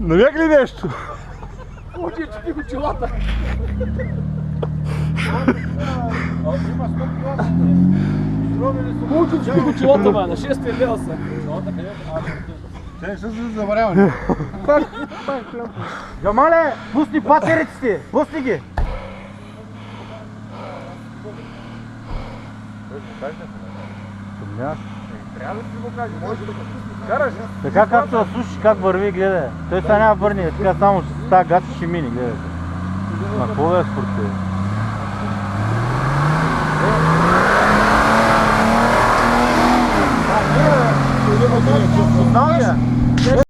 Навек ли нещо? Учи, че ти го челата. Учи, че ти го челата, бе, на 6 лева са. Те не са за заваряване. Джамале, пусни патериците, пусни ги. Трябва да ти го кажа, може да го караш. Така както да слушаш как върви, гледай. Той сега няма върни, така само ще става газ и ще мине, гледай. Ма какво да е според тебе? Познал ли я?